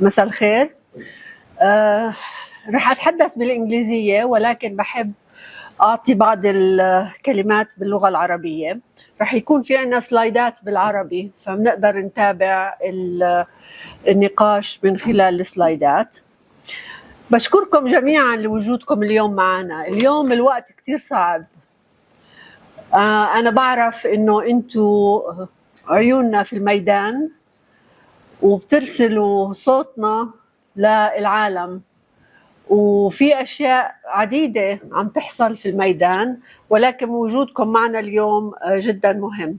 مساء الخير. رح أتحدث بالإنجليزية ولكن بحب أعطي بعض الكلمات باللغة العربية. رح يكون في عنا سلايدات بالعربي فبنقدر نتابع النقاش من خلال السلايدات. بشكركم جميعا لوجودكم اليوم معنا. اليوم الوقت كتير صعب. أنا بعرف إنه أنتوا عيوننا في الميدان وبترسلوا صوتنا للعالم، وفي أشياء عديدة عم تحصل في الميدان، ولكن وجودكم معنا اليوم جدا مهم.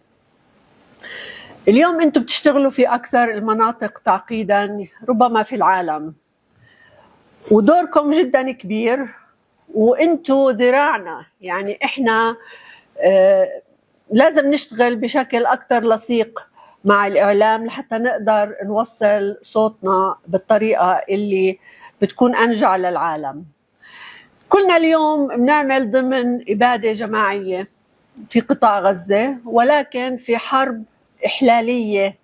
اليوم أنتم بتشتغلوا في أكثر المناطق تعقيدا ربما في العالم، ودوركم جدا كبير، وأنتم ذراعنا. يعني إحنا لازم نشتغل بشكل أكثر لصيق مع الإعلام لحتى نقدر نوصل صوتنا بالطريقة اللي بتكون أنجع للعالم. كلنا اليوم بنعمل ضمن إبادة جماعية في قطاع غزة، ولكن في حرب إحلالية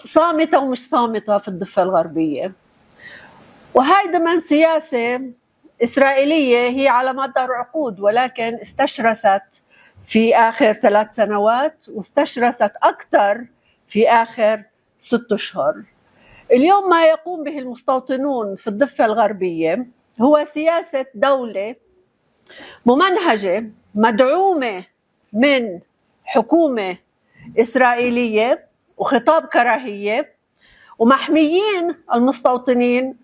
صامتة ومش صامتة في الضفة الغربية، وهي ضمن سياسة إسرائيلية هي على مدار عقود، ولكن استشرست في آخر 3 سنوات واستشرست أكثر في آخر 6 أشهر. اليوم ما يقوم به المستوطنون في الضفة الغربية هو سياسة دولة ممنهجة مدعومة من حكومة إسرائيلية وخطاب كراهية، ومحميين المستوطنين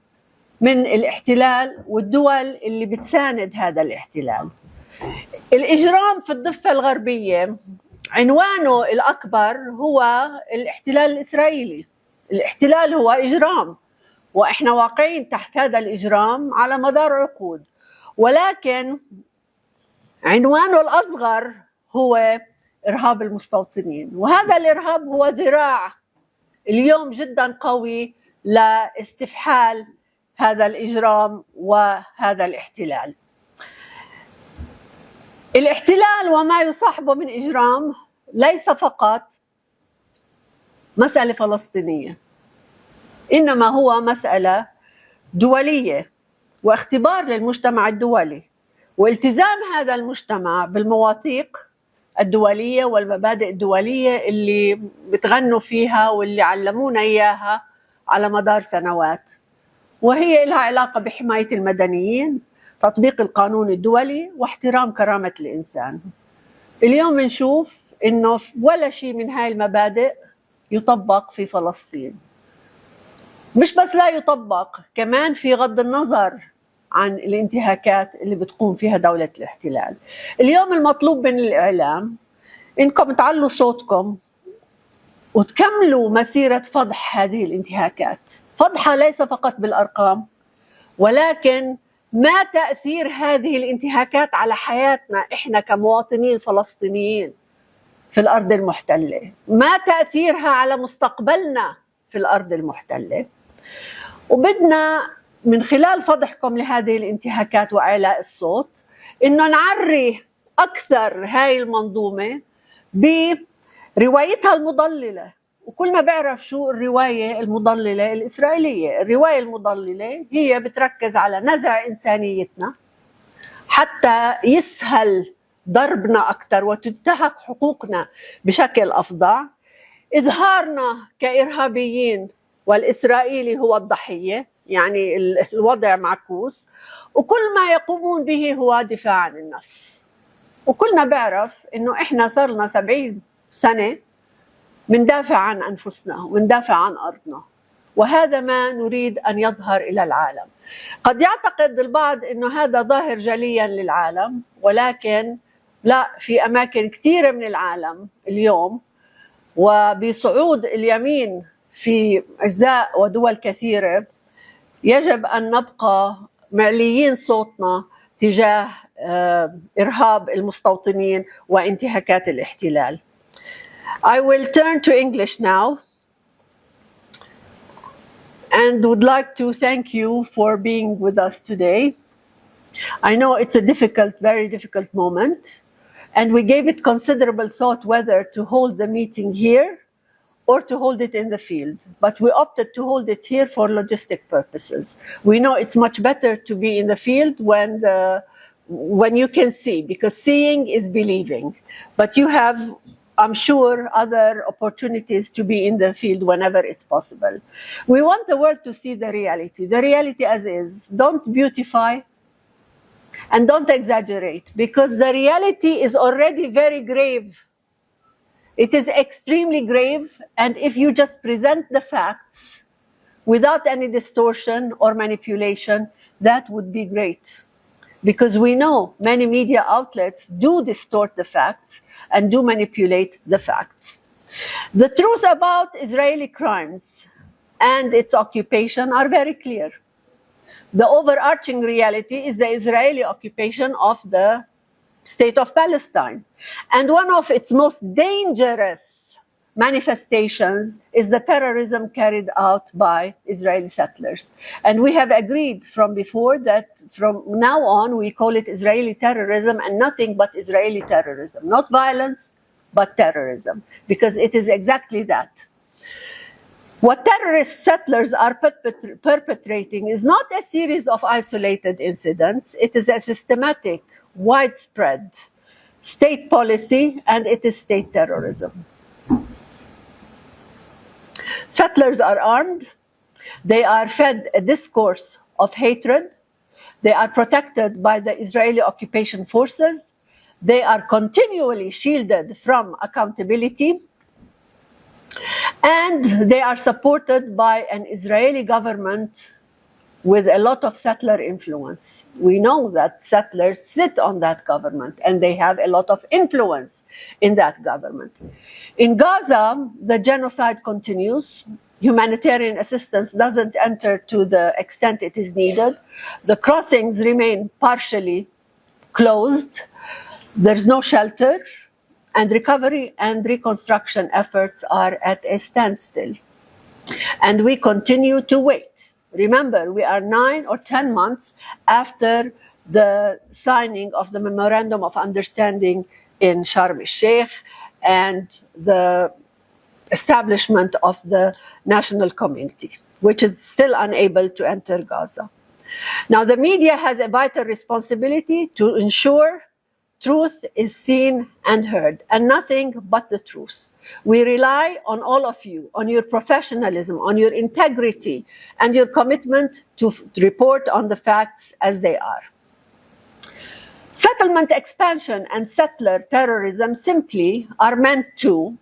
من الاحتلال والدول اللي بتساند هذا الاحتلال. الإجرام في الضفة الغربية عنوانه الأكبر هو الاحتلال الإسرائيلي. الاحتلال هو إجرام، وإحنا واقعين تحت هذا الإجرام على مدار عقود، ولكن عنوانه الأصغر هو إرهاب المستوطنين، وهذا الإرهاب هو ذراع اليوم جدا قوي لاستفحال هذا الإجرام وهذا الاحتلال. الاحتلال وما يصاحبه من إجرام ليس فقط مسألة فلسطينية، إنما هو مسألة دولية واختبار للمجتمع الدولي، والتزام هذا المجتمع بالمواثيق الدولية والمبادئ الدولية اللي بتغنوا فيها واللي علمونا إياها على مدار سنوات، وهي لها علاقة بحماية المدنيين، تطبيق القانون الدولي، واحترام كرامة الإنسان. اليوم نشوف إنه ولا شيء من هاي المبادئ يطبق في فلسطين. مش بس لا يطبق، كمان في غض النظر عن الانتهاكات اللي بتقوم فيها دولة الاحتلال. اليوم المطلوب من الإعلام إنكم تعلوا صوتكم وتكملوا مسيرة فضح هذه الانتهاكات، فضحها ليس فقط بالأرقام، ولكن ما تأثير هذه الانتهاكات على حياتنا إحنا كمواطنين فلسطينيين في الأرض المحتلة، ما تأثيرها على مستقبلنا في الأرض المحتلة. وبدنا من خلال فضحكم لهذه الانتهاكات وإعلاء الصوت إنه نعري أكثر هاي المنظومة بروايتها المضللة. وكلنا بعرف شو الرواية المضللة الإسرائيلية. الرواية المضللة هي بتركز على نزع إنسانيتنا حتى يسهل ضربنا أكثر وتنتهك حقوقنا بشكل أفظع، إظهارنا كإرهابيين والإسرائيلي هو الضحية، يعني الوضع معكوس، وكل ما يقومون به هو دفاع عن النفس. وكلنا بعرف إنه إحنا صرنا 70 سنة مندافع عن أنفسنا ومندافع عن أرضنا، وهذا ما نريد أن يظهر إلى العالم. قد يعتقد البعض إنه هذا ظاهر جليا للعالم، ولكن لا، في أماكن كثيرة من العالم اليوم وبصعود اليمين في أجزاء ودول كثيرة يجب أن نبقى معليين صوتنا تجاه إرهاب المستوطنين وانتهاكات الاحتلال. I will turn to English now and would like to thank you for being with us today. I know it's a difficult, very difficult moment, and we gave it considerable thought whether to hold the meeting here or to hold it in the field, but we opted to hold it here for logistic purposes. We know it's much better to be in the field when you can see, because seeing is believing. But you have, I'm sure, other opportunities to be in the field whenever it's possible. We want the world to see the reality as is. Don't beautify and don't exaggerate, because the reality is already very grave. It is extremely grave, and if you just present the facts without any distortion or manipulation, that would be great. Because we know many media outlets do distort the facts and do manipulate the facts. The truth about Israeli crimes and its occupation are very clear. The overarching reality is the Israeli occupation of the State of Palestine. And one of its most dangerous manifestations is the terrorism carried out by Israeli settlers. And we have agreed from before that from now on we call it Israeli terrorism and nothing but Israeli terrorism. Not violence, but terrorism, because it is exactly that. What terrorist settlers are perpetrating is not a series of isolated incidents. It is a systematic, widespread state policy, and it is state terrorism. Settlers are armed. They are fed a discourse of hatred. They are protected by the Israeli occupation forces. They are continually shielded from accountability. And they are supported by an Israeli government with a lot of settler influence. We know that settlers sit on that government and they have a lot of influence in that government. In Gaza, the genocide continues. Humanitarian assistance doesn't enter to the extent it is needed. The crossings remain partially closed. There's no shelter. And recovery and reconstruction efforts are at a standstill. And we continue to wait. Remember, we are 9 or 10 months after the signing of the Memorandum of Understanding in Sharm el-Sheikh and the establishment of the national community, which is still unable to enter Gaza. Now, the media has a vital responsibility to ensure truth is seen and heard, and nothing but the truth. We rely on all of you, on your professionalism, on your integrity, and your commitment to report on the facts as they are. Settlement expansion and settler terrorism simply are meant to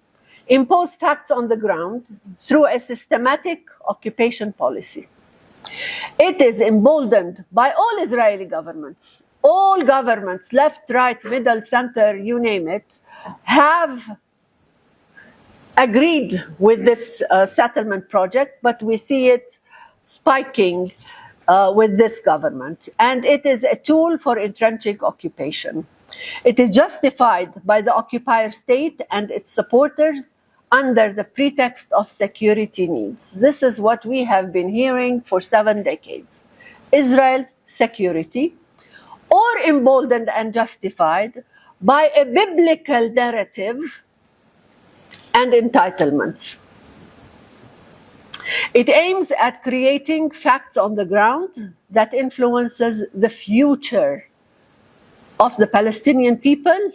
impose facts on the ground through a systematic occupation policy. It is emboldened by all Israeli governments. All governments, left, right, middle, center, you name it, have agreed with this settlement project, but we see it spiking with this government. And it is a tool for entrenching occupation. It is justified by the occupier state and its supporters under the pretext of security needs. This is what we have been hearing for 7 decades. Israel's security, or emboldened and justified by a biblical narrative and entitlements. It aims at creating facts on the ground that influences the future of the Palestinian people,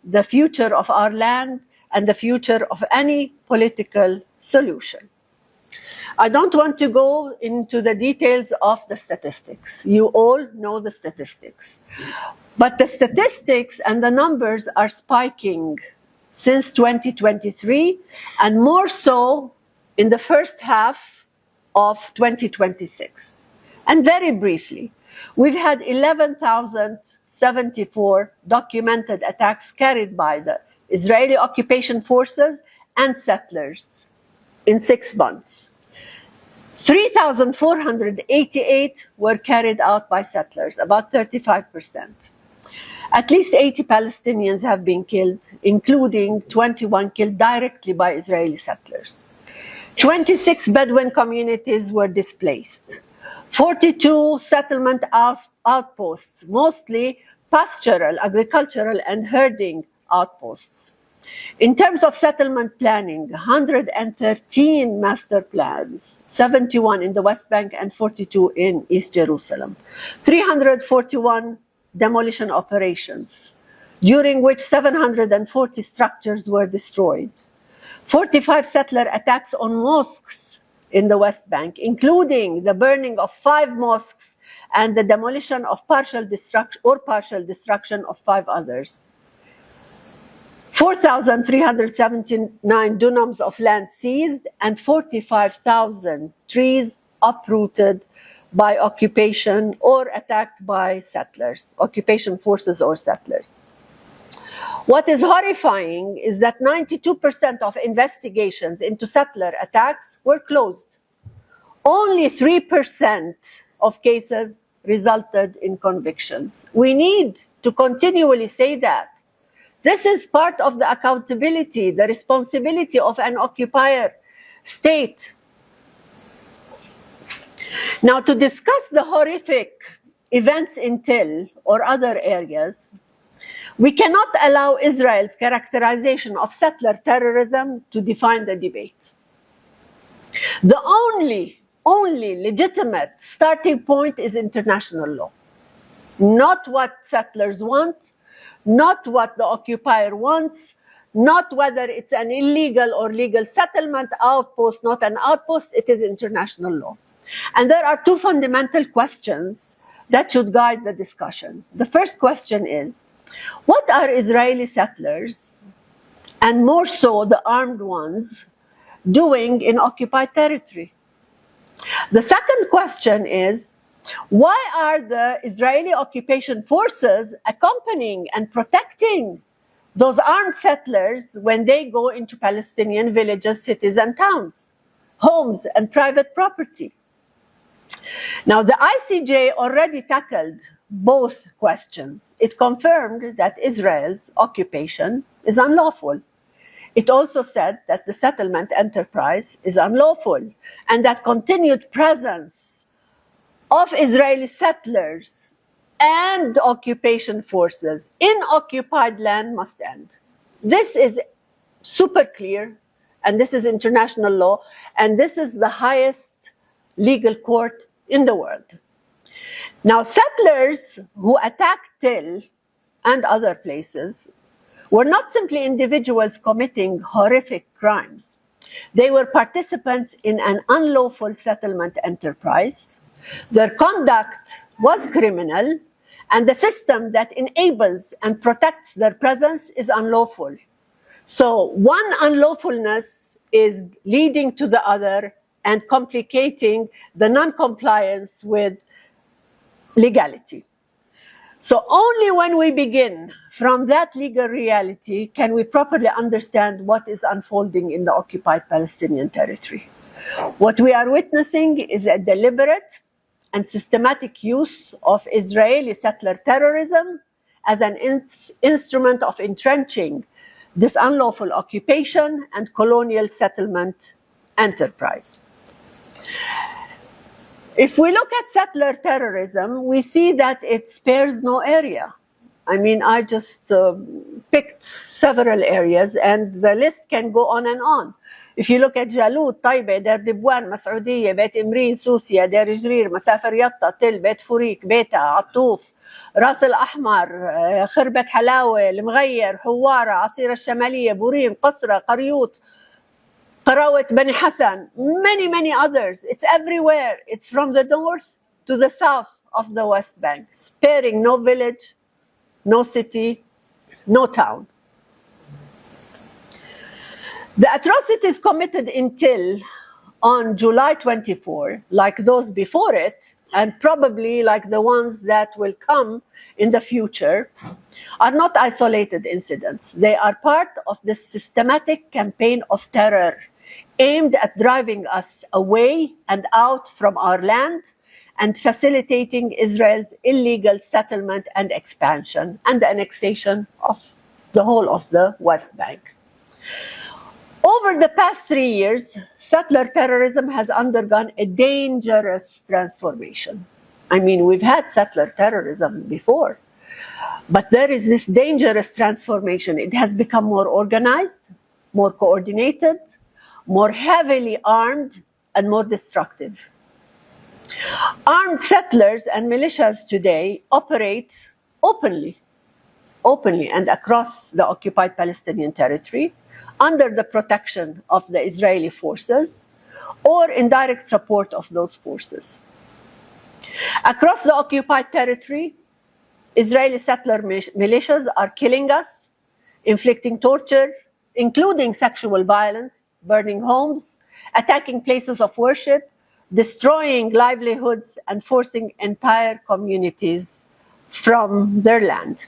the future of our land, and the future of any political solution. I don't want to go into the details of the statistics. You all know the statistics. But the statistics and the numbers are spiking since 2023, and more so in the first half of 2026. And very briefly, we've had 11,074 documented attacks carried by the Israeli occupation forces and settlers in 6 months. 3,488 were carried out by settlers, about 35%. At least 80 Palestinians have been killed, including 21 killed directly by Israeli settlers. 26 Bedouin communities were displaced. 42 settlement outposts, mostly pastoral, agricultural, and herding outposts. In terms of settlement planning, 113 master plans, 71 in the West Bank and 42 in East Jerusalem, 341 demolition operations, during which 740 structures were destroyed, 45 settler attacks on mosques in the West Bank, including the burning of 5 mosques and the demolition of partial destruction of 5 others. 4,379 dunams of land seized and 45,000 trees uprooted by occupation or attacked by settlers, occupation forces or settlers. What is horrifying is that 92% of investigations into settler attacks were closed. Only 3% of cases resulted in convictions. We need to continually say that. This is part of the accountability, the responsibility of an occupier state. Now, to discuss the horrific events in Tel or other areas, we cannot allow Israel's characterization of settler terrorism to define the debate. The only legitimate starting point is international law, not what settlers want, not what the occupier wants, not whether it's an illegal or legal settlement, outpost, not an outpost, it is international law. And there are 2 fundamental questions that should guide the discussion. The first question is, what are Israeli settlers, and more so the armed ones, doing in occupied territory? The second question is, why are the Israeli occupation forces accompanying and protecting those armed settlers when they go into Palestinian villages, cities, and towns, homes, and private property? Now, the ICJ already tackled both questions. It confirmed that Israel's occupation is unlawful. It also said that the settlement enterprise is unlawful and that continued presence of Israeli settlers and occupation forces in occupied land must end. This is super clear, and this is international law, and this is the highest legal court in the world. Now, settlers who attacked Tel and other places were not simply individuals committing horrific crimes. They were participants in an unlawful settlement enterprise. Their conduct was criminal, and the system that enables and protects their presence is unlawful. So one unlawfulness is leading to the other and complicating the non-compliance with legality. So only when we begin from that legal reality can we properly understand what is unfolding in the occupied Palestinian territory. What we are witnessing is a deliberate and systematic use of Israeli settler terrorism as an instrument of entrenching this unlawful occupation and colonial settlement enterprise. If we look at settler terrorism, we see that it spares no area. I mean, I just picked several areas, and the list can go on and on. If you look at Jalut, طيبة, دير دبوان, مسعودية, بيت إمرين, سوسيا, دير جرير, مسافر يطا, تل, بيت فوريك, بيتا, عطوف, راس الأحمر, خربة حلاوة, المغير, حوارة, عصيرة الشمالية, بوريم, قصرة, قريوط, قراوة بني حسن, many others. It's everywhere. It's from the north to the south of the West Bank, sparing no village, no city, no town. The atrocities committed in Tel on July 24, like those before it, and probably like the ones that will come in the future, are not isolated incidents. They are part of this systematic campaign of terror aimed at driving us away and out from our land and facilitating Israel's illegal settlement and expansion and the annexation of the whole of the West Bank. Over the past 3 years, settler terrorism has undergone a dangerous transformation. I mean, we've had settler terrorism before, But there is this dangerous transformation. It has become more organized, more coordinated, more heavily armed, and more destructive. Armed settlers and militias today operate openly and across the occupied Palestinian territory under the protection of the Israeli forces or in direct support of those forces. Across the occupied territory, Israeli settler militias are killing us, inflicting torture, including sexual violence, burning homes, attacking places of worship, destroying livelihoods, and forcing entire communities from their land.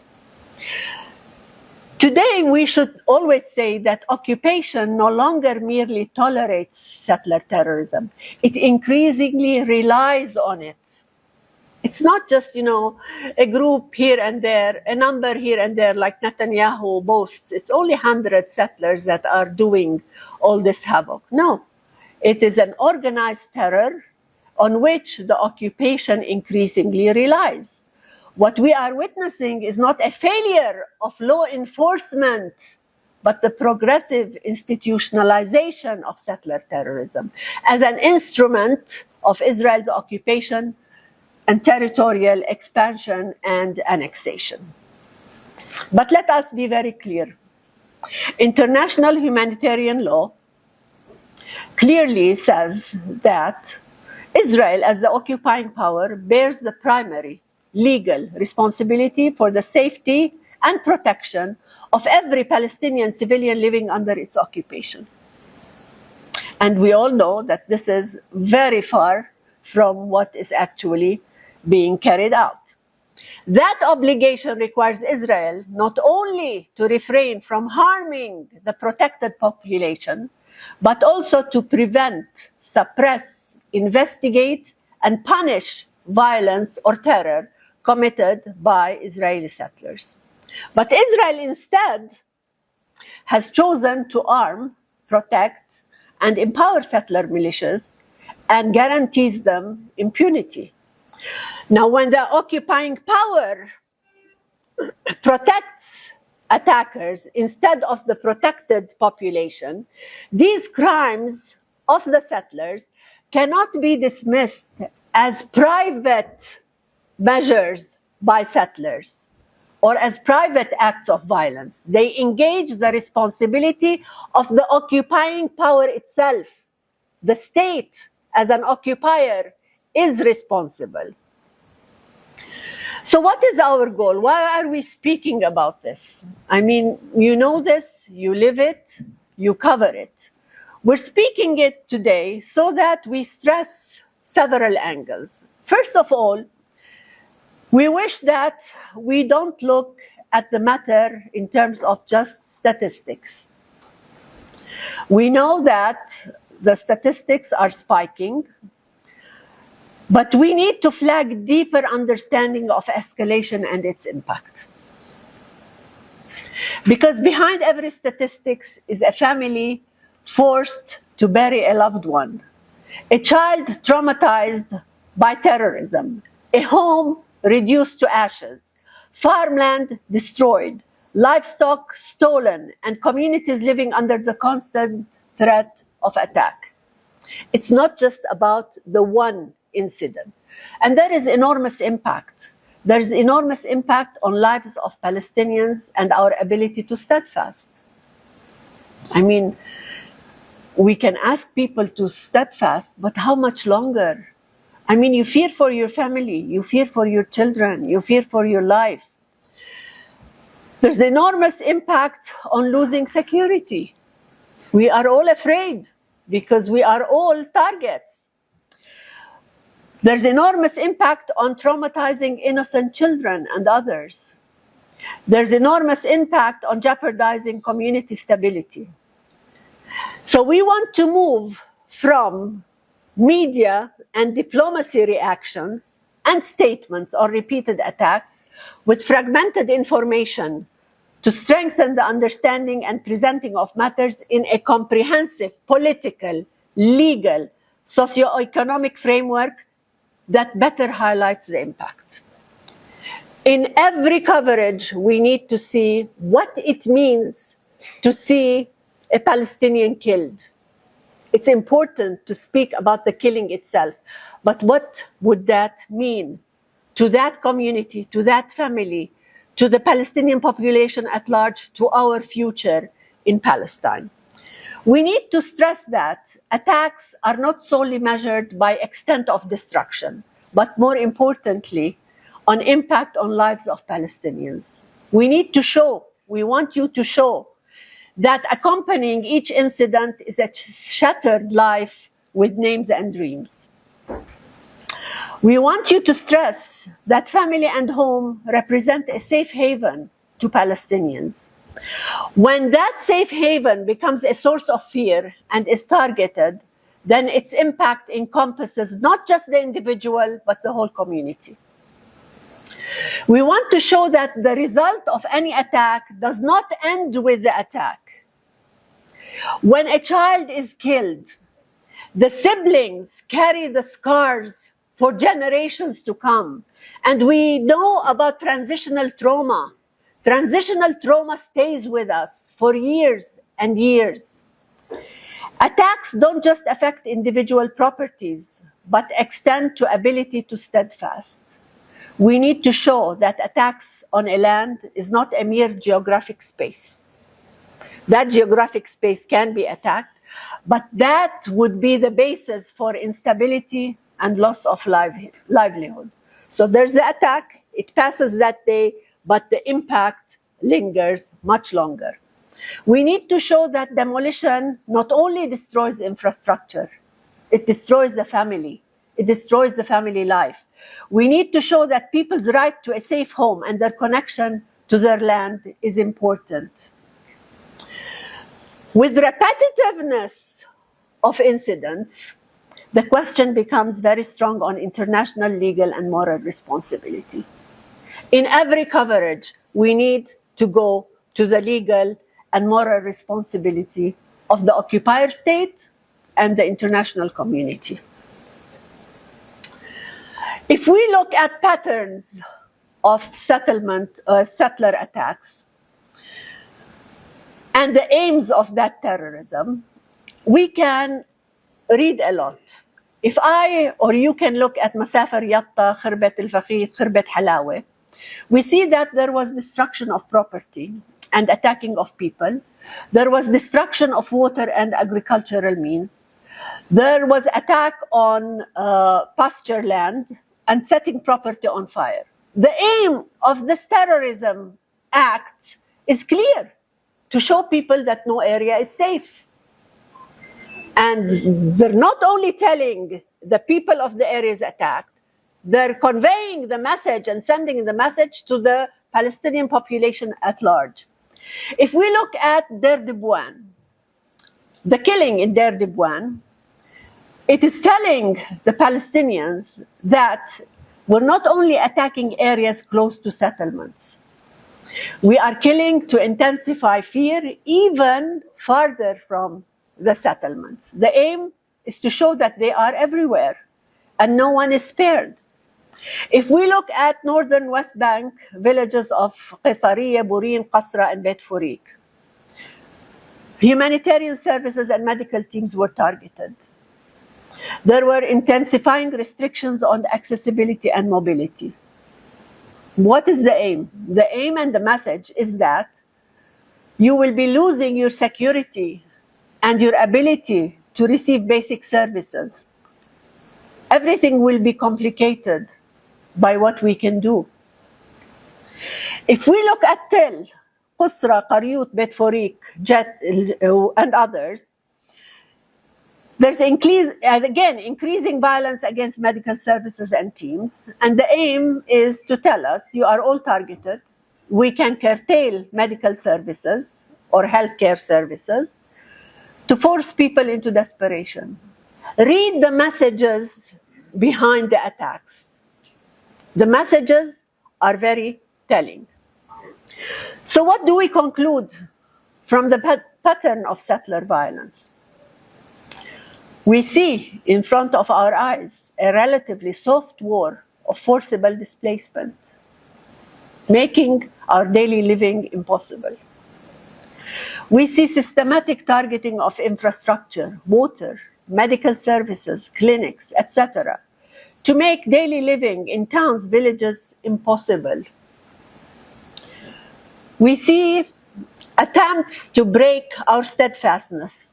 Today, we should always say that occupation no longer merely tolerates settler terrorism. It increasingly relies on it. It's not just, a group here and there, a number here and there, like Netanyahu boasts. It's only 100 settlers that are doing all this havoc. No, it is an organized terror on which the occupation increasingly relies. What we are witnessing is not a failure of law enforcement, but the progressive institutionalization of settler terrorism as an instrument of Israel's occupation and territorial expansion and annexation. But let us be very clear. International humanitarian law clearly says that Israel, as the occupying power, bears the primary legal responsibility for the safety and protection of every Palestinian civilian living under its occupation. And we all know that this is very far from what is actually being carried out. That obligation requires Israel not only to refrain from harming the protected population, but also to prevent, suppress, investigate, and punish violence or terror committed by Israeli settlers. But Israel instead has chosen to arm, protect, and empower settler militias and guarantees them impunity. Now, when the occupying power protects attackers instead of the protected population, these crimes of the settlers cannot be dismissed as private measures by settlers or as private acts of violence. They engage the responsibility of the occupying power itself. The state, as an occupier, is responsible. So what is our goal? Why are we speaking about this? I mean, you know this, you live it, you cover it. We're speaking it today so that we stress several angles. First of all, we wish that we don't look at the matter in terms of just statistics. We know that the statistics are spiking, but we need to flag deeper understanding of escalation and its impact. Because behind every statistics is a family forced to bury a loved one, a child traumatized by terrorism, a home reduced to ashes, farmland destroyed, livestock stolen, and communities living under the constant threat of attack. It's not just about the one incident. And there is enormous impact. There's enormous impact on lives of Palestinians and our ability to steadfast. I mean, we can ask people to steadfast, but how much longer? I mean, you fear for your family, you fear for your children, you fear for your life. There's enormous impact on losing security. We are all afraid because we are all targets. There's enormous impact on traumatizing innocent children and others. There's enormous impact on jeopardizing community stability. So we want to move from media and diplomacy reactions and statements on repeated attacks with fragmented information to strengthen the understanding and presenting of matters in a comprehensive political, legal, socio-economic framework that better highlights the impact. In every coverage, we need to see what it means to see a Palestinian killed. It's important to speak about the killing itself, but what would that mean to that community, to that family, to the Palestinian population at large, to our future in Palestine? We need to stress that attacks are not solely measured by extent of destruction, but more importantly, on impact on lives of Palestinians. We need to show, we want you to show, that accompanying each incident is a shattered life with names and dreams. We want you to stress that family and home represent a safe haven to Palestinians. When that safe haven becomes a source of fear and is targeted, then its impact encompasses not just the individual, but the whole community. We want to show that the result of any attack does not end with the attack. When a child is killed, the siblings carry the scars for generations to come. And we know about transitional trauma. Transitional trauma stays with us for years and years. Attacks don't just affect individual properties, but extend to ability to steadfast. We need to show that attacks on a land is not a mere geographic space. That geographic space can be attacked, but that would be the basis for instability and loss of livelihood. So there's the attack, it passes that day, but the impact lingers much longer. We need to show that demolition not only destroys infrastructure, it destroys the family, it destroys the family life. We need to show that people's right to a safe home and their connection to their land is important. With repetitiveness of incidents, the question becomes very strong on international legal and moral responsibility. In every coverage, we need to go to the legal and moral responsibility of the occupier state and the international community. If we look at patterns of settler attacks and the aims of that terrorism, we can read a lot. If I or you can look at Masafer Yatta, Khirbet al-Faqid, Khirbet Halawe, we see that there was destruction of property and attacking of people. There was destruction of water and agricultural means. There was attack on pasture land and setting property on fire. The aim of this terrorism act is clear, to show people that no area is safe. And they're not only telling the people of the areas attacked, they're conveying the message and sending the message to the Palestinian population at large. If we look at Deir Dibwan, the killing in Deir Dibwan, it is telling the Palestinians that we're not only attacking areas close to settlements. We are killing to intensify fear even farther from the settlements. The aim is to show that they are everywhere and no one is spared. If we look at northern West Bank villages of Qisariya, Burin, Qasra, and Beit Furik, humanitarian services and medical teams were targeted. There were intensifying restrictions on accessibility and mobility. What is the aim? The aim and the message is that you will be losing your security and your ability to receive basic services. Everything will be complicated by what we can do. If we look at Tel, Qusra, Qaryut, Beit Furik, Jet, and others, there's increasing violence against medical services and teams, and the aim is to tell us, you are all targeted, we can curtail medical services or healthcare services to force people into desperation. Read the messages behind the attacks. The messages are very telling. So what do we conclude from the pattern of settler violence? We see in front of our eyes a relatively soft war of forcible displacement. making our daily living impossible. We see systematic targeting of infrastructure, water, medical services, clinics, etc., to make daily living in towns, villages impossible. We see attempts to break our steadfastness,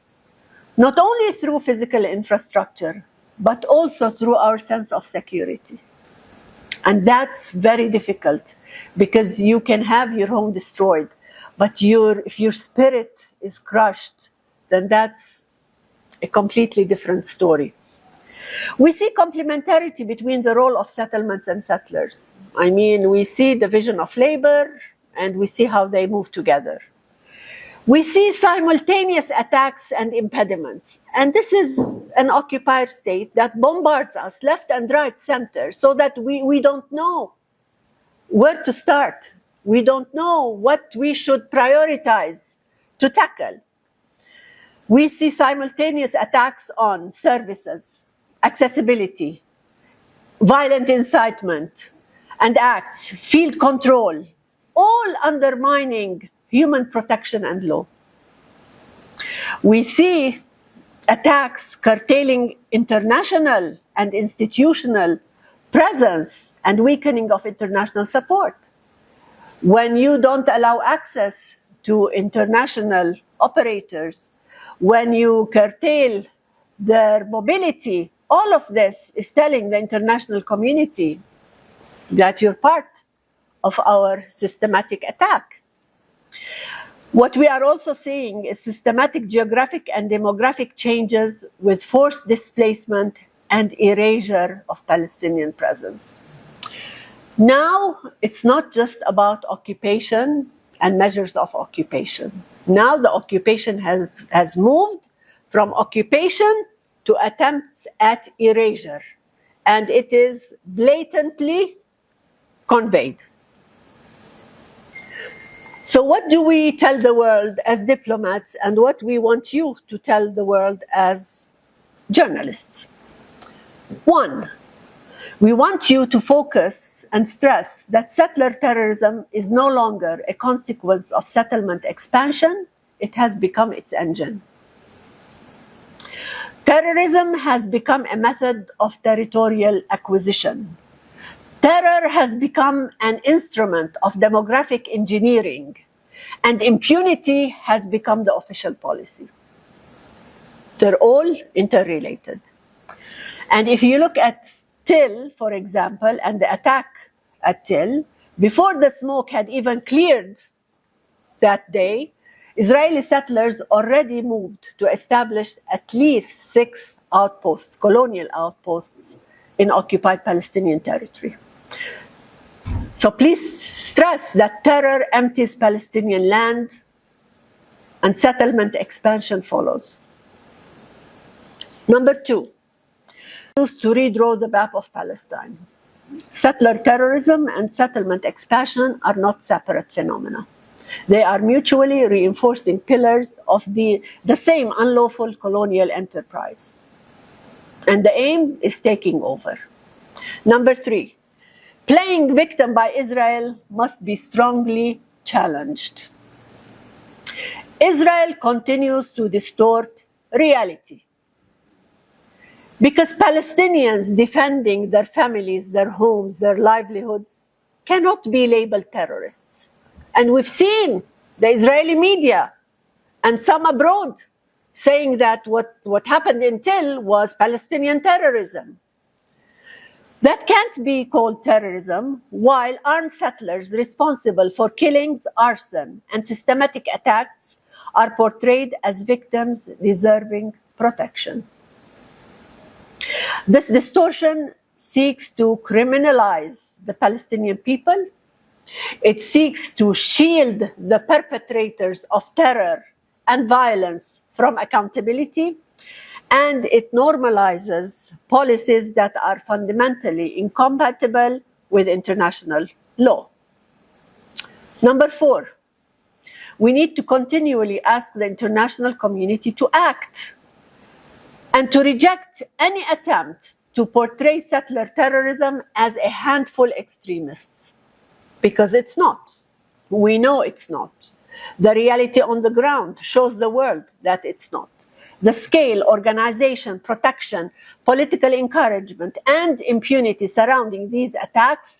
not only through physical infrastructure, but also through our sense of security. And that's very difficult, because you can have your home destroyed, but if your spirit is crushed, then that's a completely different story. We see complementarity between the role of settlements and settlers. I mean, we see division of labor, and we see how they move together. We see simultaneous attacks and impediments. And this is an occupier state that bombards us left and right, center, so that we don't know where to start. We don't know what we should prioritize to tackle. We see simultaneous attacks on services, accessibility, violent incitement and acts, field control, all undermining human protection and law. We see attacks curtailing international and institutional presence and weakening of international support. When you don't allow access to international operators, when you curtail their mobility, all of this is telling the international community that you're part of our systematic attack. What we are also seeing is systematic geographic and demographic changes with forced displacement and erasure of Palestinian presence. Now, it's not just about occupation and measures of occupation. Now the occupation has moved from occupation to attempts at erasure, and it is blatantly conveyed. So what do we tell the world as diplomats, and what we want you to tell the world as journalists? One, we want you to focus and stress that settler terrorism is no longer a consequence of settlement expansion. It has become its engine. Terrorism has become a method of territorial acquisition. Terror has become an instrument of demographic engineering, and impunity has become the official policy. They're all interrelated. And if you look at Till, for example, and the attack at Till, before the smoke had even cleared that day, Israeli settlers already moved to establish at least 6 outposts, colonial outposts, in occupied Palestinian territory. So please stress that terror empties Palestinian land and settlement expansion follows. Number 2, to redraw the map of Palestine. Settler terrorism and settlement expansion are not separate phenomena. They are mutually reinforcing pillars of the same unlawful colonial enterprise. And the aim is taking over. Number 3, playing victim by Israel must be strongly challenged. Israel continues to distort reality, because Palestinians defending their families, their homes, their livelihoods cannot be labeled terrorists. And we've seen the Israeli media and some abroad saying that what happened in Till was Palestinian terrorism. That can't be called terrorism, while armed settlers responsible for killings, arson, and systematic attacks are portrayed as victims deserving protection. This distortion seeks to criminalize the Palestinian people. It seeks to shield the perpetrators of terror and violence from accountability, and it normalizes policies that are fundamentally incompatible with international law. Number 4, we need to continually ask the international community to act and to reject any attempt to portray settler terrorism as a handful of extremists, because it's not. We know it's not. The reality on the ground shows the world that it's not. The scale, organization, protection, political encouragement, and impunity surrounding these attacks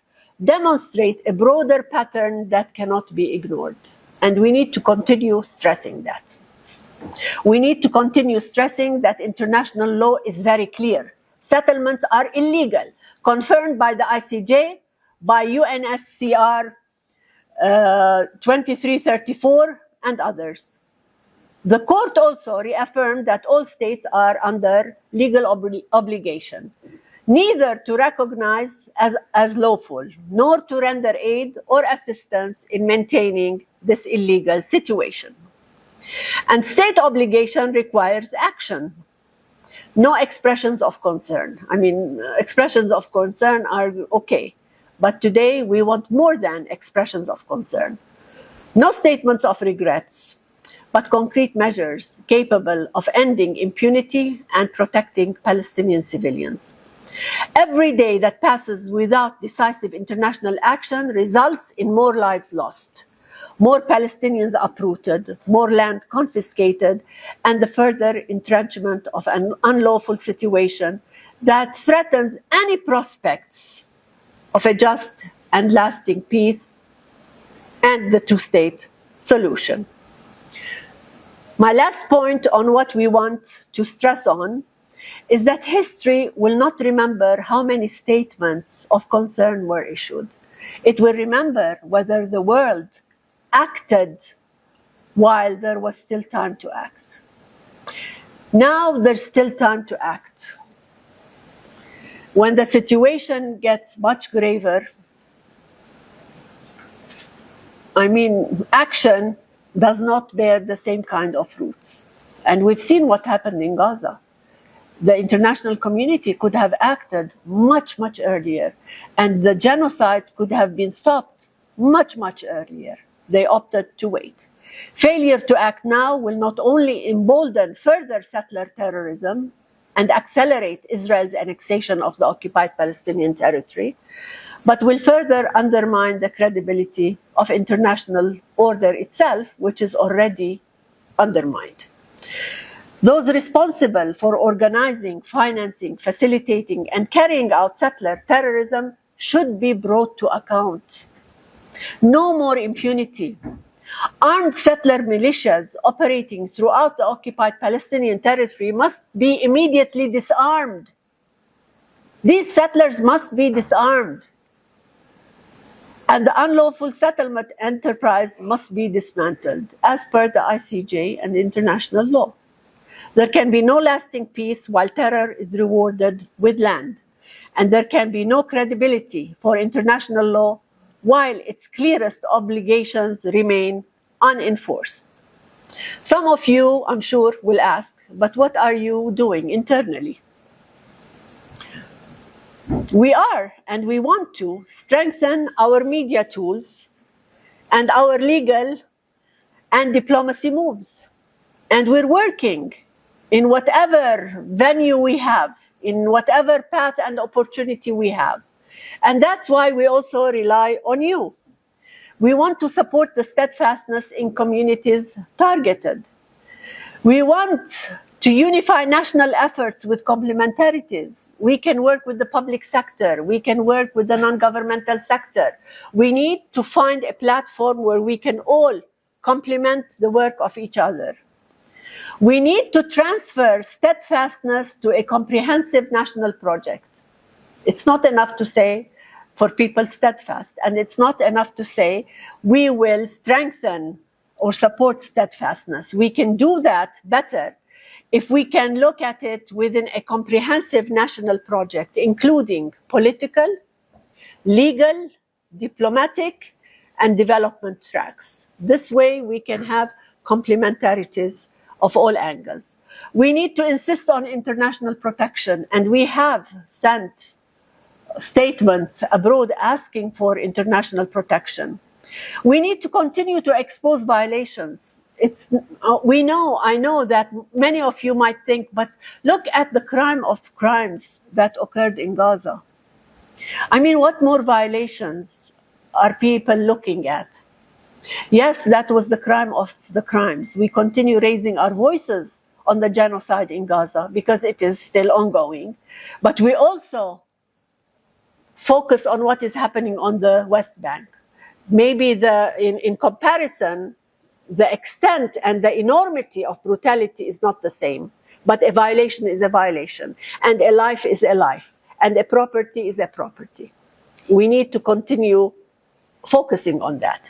demonstrate a broader pattern that cannot be ignored. And we need to continue stressing that. We need to continue stressing that international law is very clear. Settlements are illegal, confirmed by the ICJ, by UNSCR 2334 and others. The court also reaffirmed that all states are under legal obligation, neither to recognize as lawful, nor to render aid or assistance in maintaining this illegal situation. And state obligation requires action, no expressions of concern. I mean, expressions of concern are okay, but today we want more than expressions of concern. No statements of regrets, but concrete measures capable of ending impunity and protecting Palestinian civilians. Every day that passes without decisive international action results in more lives lost, more Palestinians uprooted, more land confiscated, and the further entrenchment of an unlawful situation that threatens any prospects of a just and lasting peace and the two-state solution. My last point on what we want to stress on is that history will not remember how many statements of concern were issued. It will remember whether the world acted while there was still time to act. Now there's still time to act. When the situation gets much graver, I mean, action does not bear the same kind of fruits. And we've seen what happened in Gaza. The international community could have acted much, much earlier, and the genocide could have been stopped much, much earlier. They opted to wait. Failure to act now will not only embolden further settler terrorism and accelerate Israel's annexation of the occupied Palestinian territory, but will further undermine the credibility of international order itself, which is already undermined. Those responsible for organizing, financing, facilitating, and carrying out settler terrorism should be brought to account. No more impunity. Armed settler militias operating throughout the occupied Palestinian territory must be immediately disarmed. These settlers must be disarmed. And the unlawful settlement enterprise must be dismantled as per the ICJ and international law. There can be no lasting peace while terror is rewarded with land. And there can be no credibility for international law while its clearest obligations remain unenforced. Some of you, I'm sure, will ask, but what are you doing internally? We are, and we want to, strengthen our media tools and our legal and diplomacy moves. And we're working in whatever venue we have, in whatever path and opportunity we have. And that's why we also rely on you. We want to support the steadfastness in communities targeted. We want to unify national efforts with complementarities. We can work with the public sector. We can work with the non-governmental sector. We need to find a platform where we can all complement the work of each other. We need to transfer steadfastness to a comprehensive national project. It's not enough to say for people steadfast, and it's not enough to say we will strengthen or support steadfastness. We can do that better if we can look at it within a comprehensive national project, including political, legal, diplomatic, and development tracks. This way we can have complementarities of all angles. We need to insist on international protection, and we have sent statements abroad asking for international protection. We need to continue to expose violations. I know that many of you might think, but look at the crime of crimes that occurred in Gaza. I mean, what more violations are people looking at? Yes, that was the crime of the crimes. We continue raising our voices on the genocide in Gaza because it is still ongoing. But we also focus on what is happening on the West Bank. Maybe in comparison, the extent and the enormity of brutality is not the same. But a violation is a violation, and a life is a life, and a property is a property. We need to continue focusing on that.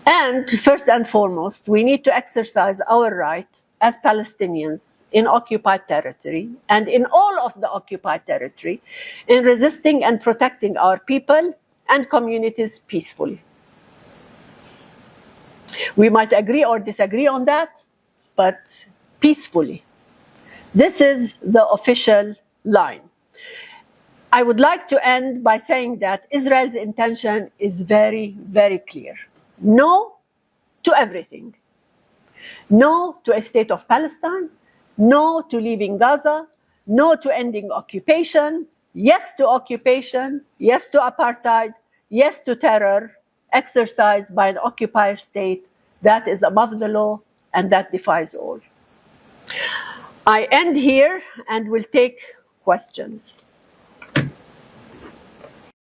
And first and foremost, we need to exercise our right as Palestinians in occupied territory and in all of the occupied territory in resisting and protecting our people and communities peacefully. We might agree or disagree on that, but peacefully. This is the official line. I would like to end by saying that Israel's intention is very, very clear. No to everything. No to a state of Palestine. No to leaving Gaza. No to ending occupation. Yes to occupation. Yes to apartheid. Yes to terror exercised by an occupier state that is above the law and that defies all. I end here and will take questions.